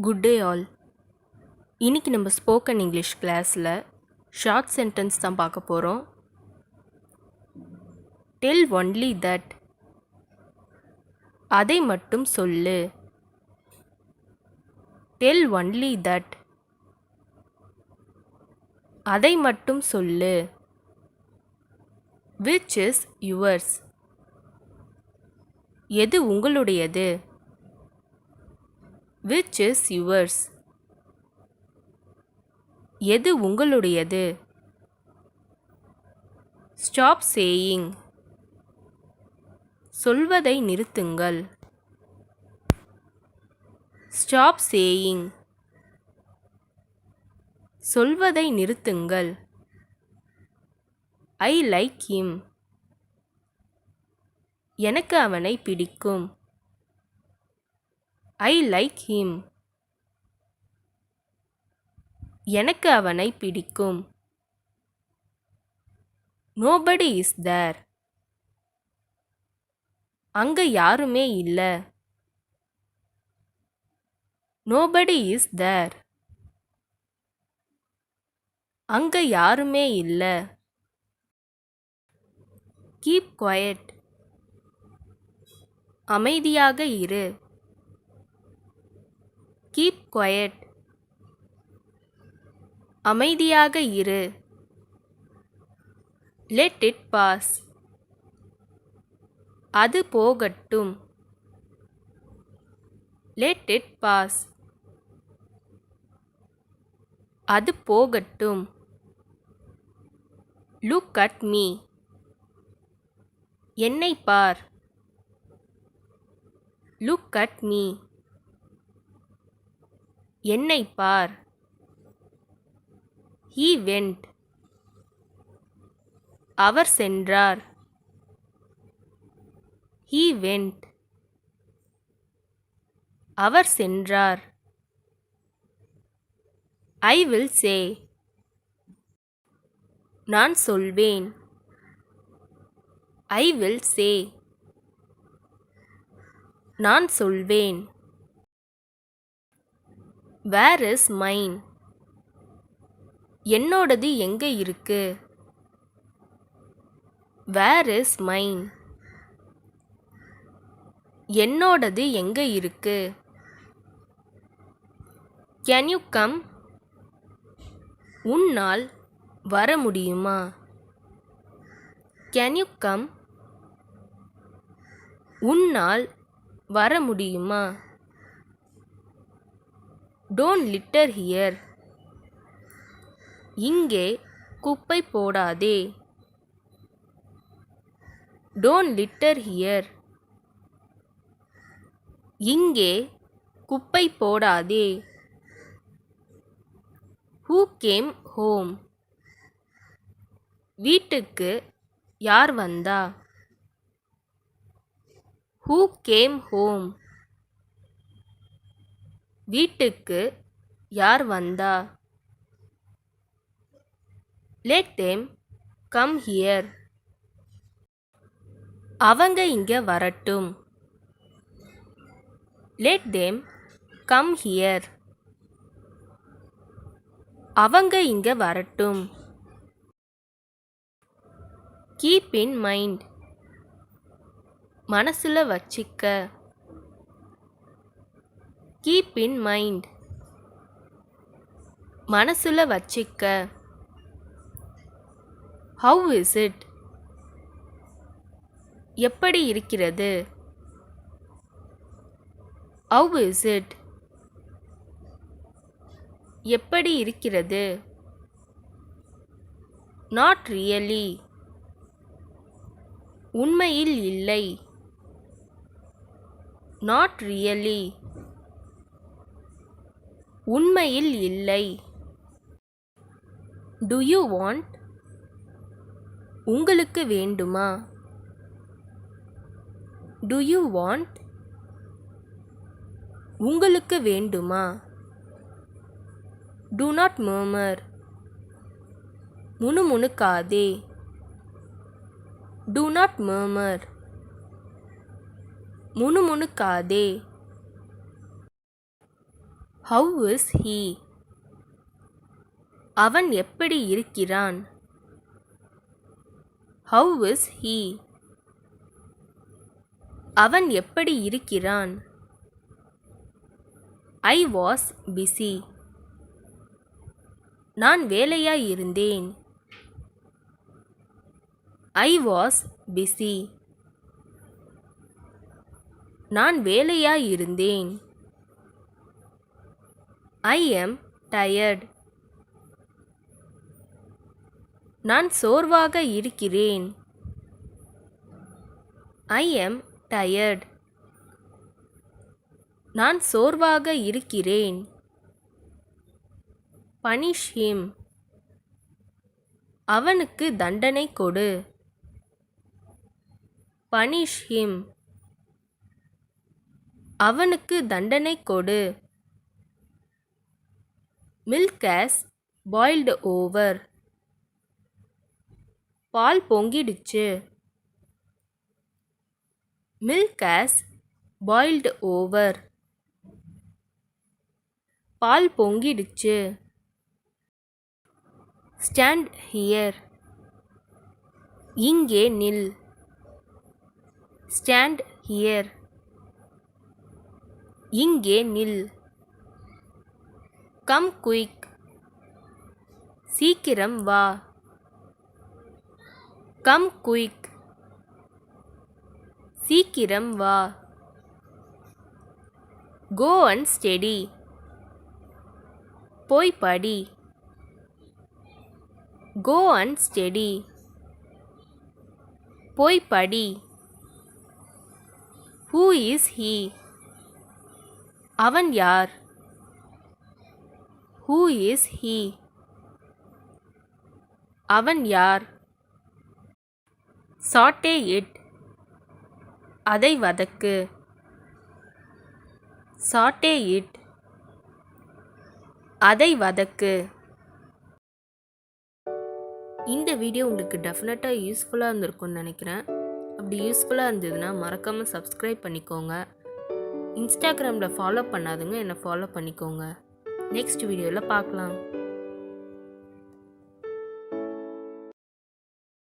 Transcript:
Good day all. இன்னைக்கு நம்ம spoken English கிளாஸில் ஷார்ட் சென்டென்ஸ் தான் பார்க்க போகிறோம். டெல் ஒன்லி தட், அதை மட்டும் சொல்லு. டெல் ஒன்லி தட், அதை மட்டும் சொல்லு. விச் இஸ் யுவர்ஸ், எது உங்களுடையது. விச் இஸ் யுவர்ஸ், எது உங்களுடையது. ஸ்டாப் சேயிங், சொல்வதை நிறுத்துங்கள். ஸ்டாப் சேயிங், சொல்வதை நிறுத்துங்கள். ஐ லைக் ஹிம், எனக்கு அவனை பிடிக்கும். ஐ லைக் ஹிம், எனக்கு அவனை பிடிக்கும். நோபடி இஸ் தேர், அங்க யாருமே இல்ல. நோபடி இஸ் தேர், அங்க யாருமே இல்ல. கீப் குவைட், அமைதியாக இரு. கீப் குவைட், அமைதியாக இரு. லெட் இட் பாஸ், அது போகட்டும். லெட் இட் பாஸ், அது போகட்டும். லுக் அட் மீ, என்னை பார். லுக் அட் மீ, என்னை பார். He went, அவர் சென்றார். He went, அவர் சென்றார். I will say, நான் சொல்வேன். I will say, நான் சொல்வேன். Where is mine, என்னோடது எங்க இருக்கு. Where is mine, என்னோடது எங்க இருக்கு. Can you come, உன்னால் வர முடியுமா. Can you come, உன்னால் வர முடியுமா. Don't litter here, இங்கே குப்பை போடாதே. Don't litter here, இங்கே குப்பை போடாதே. Who came home, வீட்டுக்கு யார் வந்தா. Who came home, வீட்டுக்கு யார் வந்தா. Let them come here, அவங்க இங்க வரட்டும். Let them come here, அவங்க இங்க வரட்டும். Keep in mind, மனசுல வச்சிக்க. Keep in mind, மனசுல வச்சிக்க. How is it, எப்படி இருக்கிறது. How is it, எப்படி இருக்கிறது. Not really, உண்மையில் இல்லை. Not really, உண்மையில் இல்லை. Do you want, உங்களுக்கு வேண்டுமா. Do you want, உங்களுக்கு வேண்டுமா. Do not murmur, முணுமுணுக்காதே. Do not murmur, முணுமுணுக்காதே. How is he? அவன் எப்படி இருக்கிறான்? How is he? அவன் எப்படி இருக்கிறான்? I was busy. நான் வேலையாய் இருந்தேன். I was busy. நான் வேலையாய் இருந்தேன். I am tired. நான் சோர்வாக இருக்கிறேன். I am tired. நான் சோர்வாக இருக்கிறேன். Punish him. அவனுக்கு தண்டனை கொடு. Punish him. அவனுக்கு தண்டனை கொடு. Milk has boiled over. Ball பொங்கிடுச்சு. Milk has boiled over. Ball பொங்கிடுச்சு. Stand here. இங்கே நில். Stand here. இங்கே நில். Come quick. சீக்கிரம் வா. Come quick. சீக்கிரம் வா. Go and study. போய் படி. Go and study. போய் படி. Who is he? அவன் யார்? Who is he? அவன் யார்? Saute it. அதை வதக்கு. Saute it. அதை வதக்கு. இந்த வீடியோ உங்களுக்கு டெஃபினட்டாக யூஸ்ஃபுல்லாக இருந்திருக்கும்னு நினைக்கிறேன். அப்படி யூஸ்ஃபுல்லாக இருந்ததுன்னா மறக்காமல் சப்ஸ்கிரைப் பண்ணிக்கோங்க. இன்ஸ்டாகிராமில் ஃபாலோ பண்ணாதுங்க என்னை ஃபாலோ பண்ணிக்கோங்க. நெக்ஸ்ட் வீடியோவில் பார்க்கலாம்.